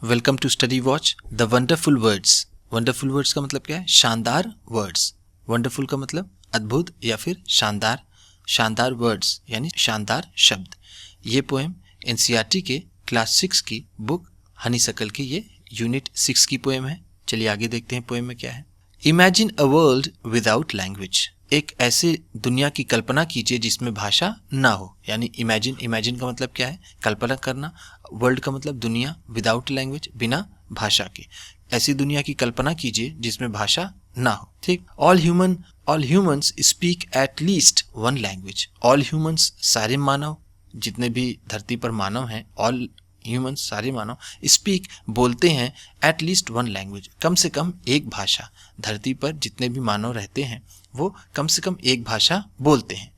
Welcome to study watch the wonderful words. Wonderful words का मतलब क्या है? शानदार वर्ड्स। वंडरफुल का मतलब अद्भुत या फिर शानदार। शानदार वर्ड्स यानी शानदार शब्द। ये पोएम एनसीईआरटी के क्लास 6 की बुक हनीसकल की ये यूनिट 6 की पोएम है। चलिए आगे देखते हैं पोएम में क्या है। Imagine a world without language. एक ऐसे दुनिया की कल्पना कीजिए जिसमें भाषा ना हो। यानी इमेजिन का मतलब क्या है? कल्पना करना। वर्ल्ड का मतलब दुनिया, विदाउट लैंग्वेज बिना भाषा के। ऐसी दुनिया की कल्पना कीजिए जिसमें भाषा ना हो। ठीक। All humans speak at least one language. All humans सारे मानव, जितने भी धरती पर मानव हैं, ऑल ह्यूमंस सारे मानव स्पीक बोलते हैं एट लीस्ट वन लैंग्वेज, कम से कम एक भाषा। धरती पर जितने भी मानव रहते हैं वो कम से कम एक भाषा बोलते हैं।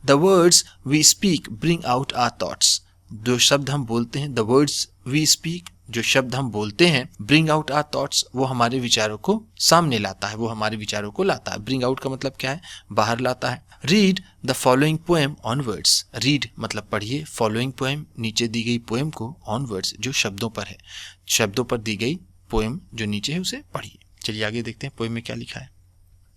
The words we speak bring out our thoughts. जो शब्द हम बोलते हैं, द वर्ड्स वी स्पीक, जो शब्द हम बोलते हैं, ब्रिंग आउट आवर थॉट्स, वो हमारे विचारों को सामने लाता है, वो हमारे विचारों को लाता है। ब्रिंग आउट का मतलब क्या है? बाहर लाता है। Read the following poem on words. Read मतलब पढ़िए, फॉलोइंग पोएम नीचे दी गई पोएम को, ऑन वर्ड्स जो शब्दों पर है, शब्दों पर दी गई पोएम जो नीचे है उसे पढ़िए। चलिए आगे देखते हैं पोएम में क्या लिखा है।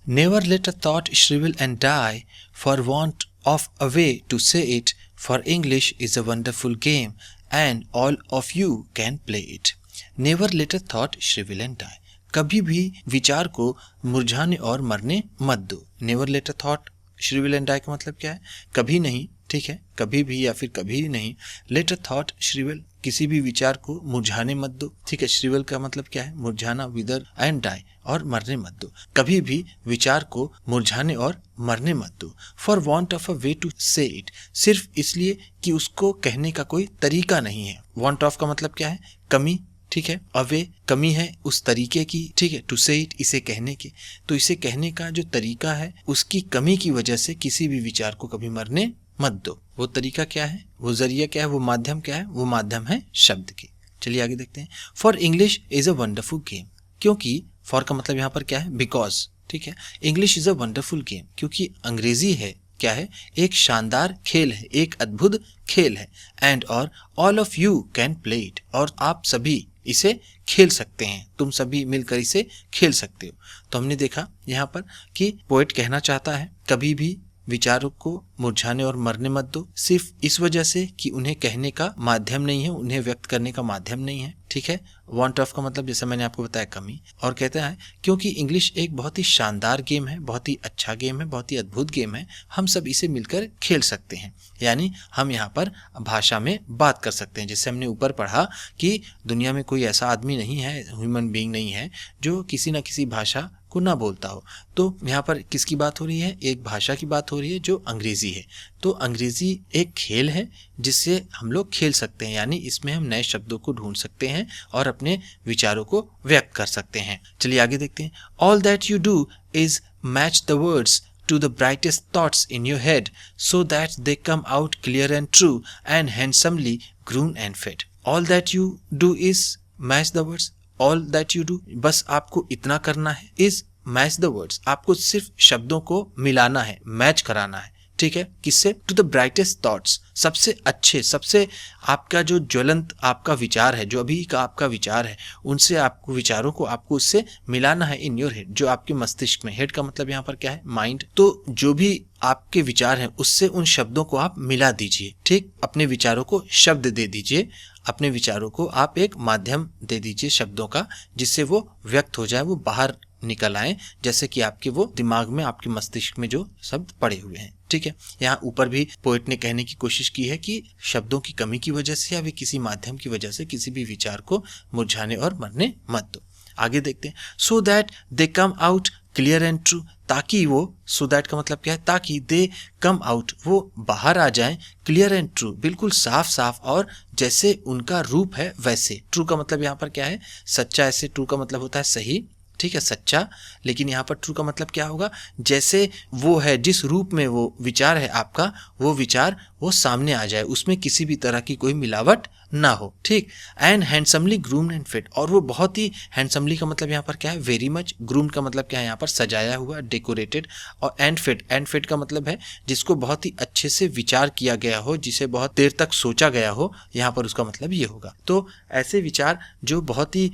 Never let a thought shrivel and die for want of a way to say it, for English is a wonderful game and all of you can play it. Never let a thought shrivel and die. कभी भी विचार को मुरझाने और मरने मत दो। Never let a thought shrivel and die का मतलब क्या है? कभी नहीं, ठीक है, कभी भी या फिर कभी नहीं। Let a thought shrivel, किसी भी विचार को मुरझाने मत दो, ठीक है। श्रिवल का मतलब क्या है? मुरझाना, विदर, एंड डाई, और मरने मत दो। कभी भी विचार को मुरझाने और मरने मत दो। For want of a way to say it, सिर्फ इसलिए कि उसको कहने का कोई तरीका नहीं है। वॉन्ट ऑफ का मतलब क्या है? कमी, ठीक है। अवे कमी है उस तरीके की, ठीक है। टू से इट इसे कहने के, तो इसे कहने का जो तरीका है उसकी कमी की वजह से किसी भी विचार को कभी मरने मत दो। वो तरीका क्या है? वो जरिया क्या है? वो माध्यम क्या है? वो माध्यम है शब्द की। चलिए आगे देखते हैं। For English is a wonderful game. क्योंकि फॉर का मतलब यहाँ पर क्या है? बिकॉज, ठीक है। English is a wonderful game, क्योंकि अंग्रेजी है क्या है? एक शानदार खेल है, एक अद्भुत खेल है। एंड और all of you can play it, और आप सभी इसे खेल सकते हैं, तुम सभी मिलकर इसे खेल सकते हो। तो हमने देखा यहाँ पर कि पोएट कहना चाहता है कभी भी विचारों को मुरझाने और मरने मत दो, सिर्फ इस वजह से कि उन्हें कहने का माध्यम नहीं है, उन्हें व्यक्त करने का माध्यम नहीं है, ठीक है। वांट ऑफ का मतलब जैसे मैंने आपको बताया कमी, और कहता है क्योंकि इंग्लिश एक बहुत ही शानदार गेम है, बहुत ही अच्छा गेम है, बहुत ही अद्भुत गेम है, हम सब इसे मिलकर खेल सकते हैं। यानी हम यहाँ पर भाषा में बात कर सकते हैं। जैसे हमने ऊपर पढ़ा कि दुनिया में कोई ऐसा आदमी नहीं है, ह्यूमन बीइंग नहीं है, जो किसी न किसी भाषा को ना बोलता हो। तो यहाँ पर किसकी बात हो रही है? एक भाषा की बात हो रही है जो अंग्रेजी है। तो अंग्रेजी एक खेल है जिससे हम लोग खेल सकते हैं, यानी इसमें हम नए शब्दों को ढूंढ सकते हैं और अपने विचारों को व्यक्त कर सकते हैं। चलिए आगे देखते हैं। All that you do is match the words to the brightest thoughts in your head so that they come out clear and true and handsomely grown and fed. All that you do is match the words. All that you do, बस आपको इतना करना है, is match the words, आपको सिर्फ शब्दों को मिलाना है, मैच कराना है, ठीक है। किससे? टू द ब्राइटेस्ट थॉट्स, सबसे अच्छे, सबसे आपका जो ज्वलंत आपका विचार है, जो अभी का आपका विचार है, उनसे आपको विचारों को आपको उससे मिलाना है। इन योर हेड, जो आपके मस्तिष्क में, हेड का मतलब यहाँ पर क्या है? माइंड। तो जो भी आपके विचार हैं उससे उन शब्दों को आप मिला दीजिए, ठीक। अपने विचारों को शब्द दे दीजिए, अपने विचारों को आप एक माध्यम दे दीजिए शब्दों का, जिससे वो व्यक्त हो जाए, वो बाहर निकल आए, जैसे कि आपके वो दिमाग में, आपके मस्तिष्क में जो शब्द पड़े हुए हैं, ठीक है। यहाँ ऊपर भी पोएट ने कहने की कोशिश की है कि शब्दों की कमी की वजह से या फिर किसी माध्यम की वजह से किसी भी विचार को मुरझाने और मरने मत दो। आगे देखते हैं। So that they come out clear and true, ताकि वो, सो दैट का मतलब क्या है? ताकि दे कम आउट, वो बाहर आ जाएं, क्लियर एंड ट्रू, बिल्कुल साफ साफ और जैसे उनका रूप है वैसे। ट्रू का मतलब यहाँ पर क्या है? सच्चा। ऐसे ट्रू का मतलब होता है सही, ठीक है, सच्चा। लेकिन यहाँ पर ट्रू का मतलब क्या होगा, जैसे वो है, जिस रूप में वो विचार है आपका, वो विचार वो सामने आ जाए, उसमें किसी भी तरह की कोई मिलावट ना हो, ठीक। And handsomely groomed and fit, और वो बहुत ही, हैंडसमली का मतलब यहाँ पर क्या है, वेरी मच। ग्रूम्ड का मतलब क्या है, यहाँ पर सजाया हुआ, डेकोरेटेड। और एंड फिट का मतलब है जिसको बहुत ही अच्छे से विचार किया गया हो, जिसे बहुत देर तक सोचा गया हो, यहाँ पर उसका मतलब ये होगा। तो ऐसे विचार जो बहुत ही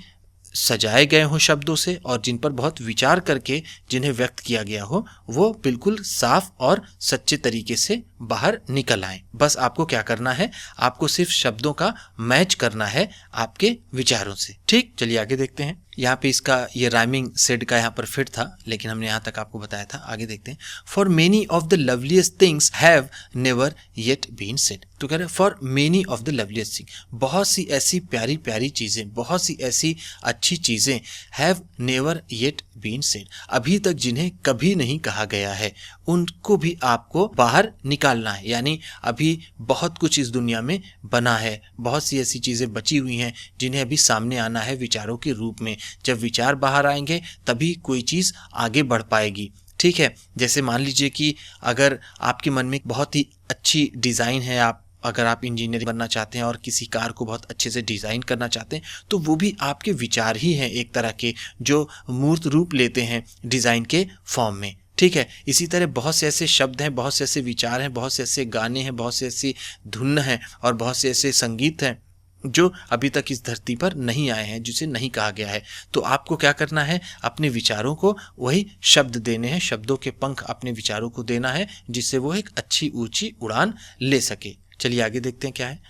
सजाए गए हों शब्दों से और जिन पर बहुत विचार करके जिन्हें व्यक्त किया गया हो, वो बिल्कुल साफ और सच्चे तरीके से बाहर निकल आए। बस आपको क्या करना है, आपको सिर्फ शब्दों का मैच करना है आपके विचारों से, ठीक। चलिए आगे देखते हैं। यहाँ पे इसका ये राइमिंग सेड का यहाँ पर फिट था, लेकिन हमने यहाँ तक आपको बताया था। आगे देखते हैं। For many of the loveliest things have never yet been said. तो कह रहे for many of the loveliest thing, बहुत सी ऐसी प्यारी प्यारी चीज़ें, बहुत सी ऐसी अच्छी चीज़ें, have never yet been said, अभी तक जिन्हें कभी नहीं कहा गया है, उनको भी आपको बाहर निकालना है। यानी अभी बहुत कुछ इस दुनिया में बना है, बहुत सी ऐसी चीज़ें बची हुई हैं जिन्हें अभी सामने आना है विचारों के रूप में। जब विचार बाहर आएंगे तभी कोई चीज़ आगे बढ़ पाएगी, ठीक है। जैसे मान लीजिए कि अगर आपके मन में बहुत ही अच्छी डिज़ाइन है, अगर आप इंजीनियर बनना चाहते हैं और किसी कार को बहुत अच्छे से डिज़ाइन करना चाहते हैं, तो वो भी आपके विचार ही हैं एक तरह के, जो मूर्त रूप लेते हैं डिज़ाइन के फॉर्म में, ठीक है। इसी तरह बहुत से ऐसे शब्द हैं, बहुत से ऐसे विचार हैं, बहुत से ऐसे गाने हैं, बहुत से ऐसी धुन हैं और बहुत से ऐसे संगीत हैं जो अभी तक इस धरती पर नहीं आए हैं, जिसे नहीं कहा गया है। तो आपको क्या करना है, अपने विचारों को वही शब्द देने हैं, शब्दों के पंख अपने विचारों को देना है, जिससे वो एक अच्छी ऊंची उड़ान ले सके। चलिए आगे देखते हैं क्या है।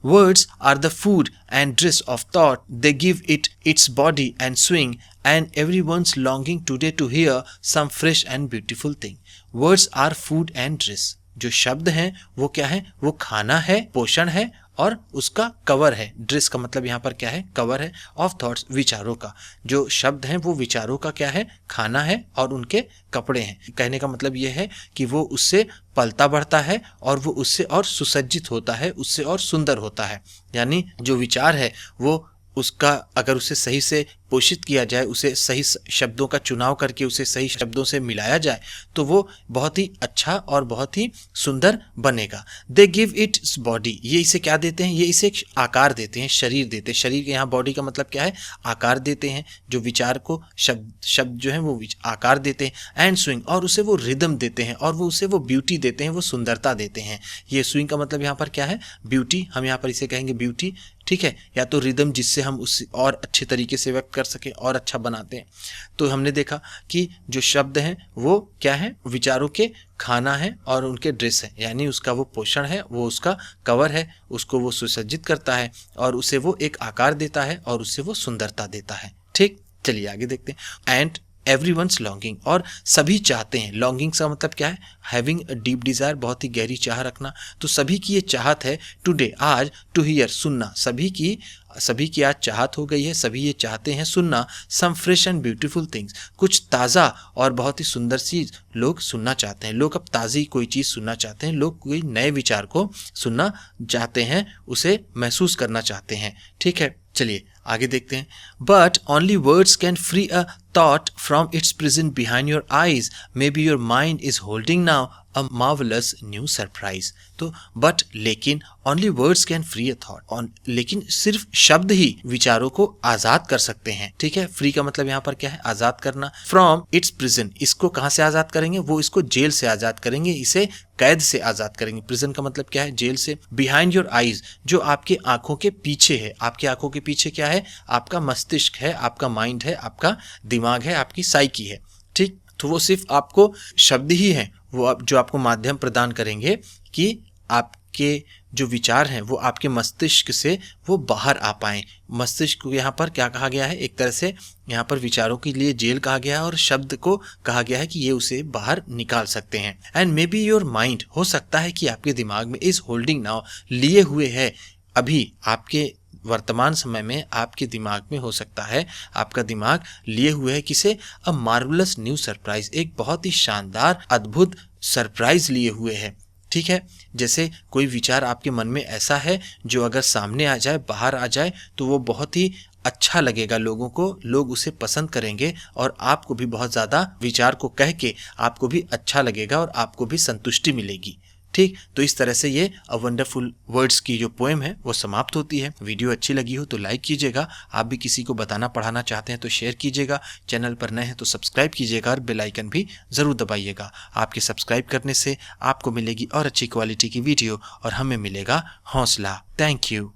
Words are the food and dress of thought. They give it its body and swing, and everyone's longing today to hear some fresh and beautiful thing. Words are food and dress. जो शब्द हैं वो क्या है, वो खाना है, पोषण है और उसका कवर है। ड्रेस का मतलब यहाँ पर क्या है, कवर है। ऑफ थॉट्स, विचारों का। जो शब्द हैं वो विचारों का क्या है, खाना है और उनके कपड़े हैं। कहने का मतलब ये है कि वो उससे पलता बढ़ता है और वो उससे और सुसज्जित होता है, उससे और सुंदर होता है। यानी जो विचार है वो उसका, अगर उसे सही से पोषित किया जाए, उसे सही शब्दों का चुनाव करके उसे सही शब्दों से मिलाया जाए, तो वो बहुत ही अच्छा और बहुत ही सुंदर बनेगा। दे गिव इट्स बॉडी, ये इसे क्या देते हैं, ये इसे एक आकार देते हैं, शरीर देते हैं। शरीर के यहाँ बॉडी का मतलब क्या है, आकार देते हैं। जो विचार को शब्द जो है वो आकार देते हैं। एंड स्विंग, और उसे वो रिदम देते हैं और वो उसे वो ब्यूटी देते हैं, वो सुंदरता देते हैं। ये स्विंग का मतलब यहाँ पर क्या है, ब्यूटी। हम यहाँ पर इसे कहेंगे ब्यूटी, ठीक है, या तो रिदम, जिससे हम उससे और अच्छे तरीके से व्यक्त कर सकें और अच्छा बनाते हैं। तो हमने देखा कि जो शब्द हैं वो क्या है, विचारों के खाना है और उनके ड्रेस है, यानी उसका वो पोषण है, वो उसका कवर है, उसको वो सुसज्जित करता है और उसे वो एक आकार देता है और उससे वो सुंदरता देता है, ठीक। चलिए आगे देखते हैं। एंड एवरीवन्स लॉन्गिंग, और सभी चाहते हैं। लॉन्गिंग का मतलब क्या है, हैविंग अ डीप डिज़ायर, बहुत ही गहरी चाह रखना। तो सभी की ये चाहत है टुडे, आज, टू हियर, सुनना। सभी की आज चाहत हो गई है, सभी ये चाहते हैं सुनना। Some fresh and beautiful things, कुछ ताज़ा और बहुत ही सुंदर सी लोग सुनना चाहते हैं। लोग अब ताज़ी कोई चीज़ सुनना चाहते हैं, लोग कोई नए विचार को सुनना चाहते हैं, उसे महसूस करना चाहते हैं, ठीक है। चलिए आगे देखते हैं। But only words can free a thought from its prison behind your eyes, may be your mind is holding now a marvellous new surprise. तो बट, लेकिन, only words can free a thought, लेकिन सिर्फ शब्द ही विचारों को आजाद कर सकते हैं, ठीक है। फ्री का मतलब यहाँ पर क्या है, आजाद करना। फ्रॉम इट्स प्रिजन, इसको कहाँ से आजाद करेंगे, वो इसको जेल से आजाद करेंगे, इसे कैद से आजाद करेंगे। प्रिजन का मतलब क्या है, जेल से। बिहाइंड योर आईज, जो आपके आंखों के पीछे है। आपकी आंखों के पीछे क्या है, आपका मस्तिष्क है, आपका माइंड है, आपका दिमाग है, आपकी साइकी है, ठीक। तो वो सिर्फ आपको शब्द ही हैं, वो जो आपको माध्यम प्रदान करेंगे कि आपके जो विचार हैं वो आपके मस्तिष्क से वो बाहर आ पाएँ। मस्तिष्क को यहाँ पर क्या कहा गया है, एक तरह से यहाँ पर विचारों के लिए जेल कहा गया है और शब्द को कहा गया है कि ये उसे बाहर निकाल सकते हैं। And may be your mind, हो सकता है कि आपके दिमाग में इज होल्डिंग नाउ, लिए हुए है, अभी आपके वर्तमान समय में आपके दिमाग में हो सकता है, आपका दिमाग लिए हुए है किसे, अ मार्वलस न्यू सरप्राइज, एक बहुत ही शानदार अद्भुत सरप्राइज लिए हुए है, ठीक है। जैसे कोई विचार आपके मन में ऐसा है जो अगर सामने आ जाए, बाहर आ जाए, तो वो बहुत ही अच्छा लगेगा लोगों को, लोग उसे पसंद करेंगे और आपको भी बहुत ज़्यादा विचार को कह के आपको भी अच्छा लगेगा और आपको भी संतुष्टि मिलेगी। ठीक, तो इस तरह से ये अ वंडरफुल वर्ड्स की जो पोएम है वो समाप्त होती है। वीडियो अच्छी लगी हो तो लाइक कीजिएगा, आप भी किसी को बताना पढ़ाना चाहते हैं तो शेयर कीजिएगा, चैनल पर नए हैं तो सब्सक्राइब कीजिएगा और बेल आइकन भी ज़रूर दबाइएगा। आपके सब्सक्राइब करने से आपको मिलेगी और अच्छी क्वालिटी की वीडियो और हमें मिलेगा हौसला। Thank you.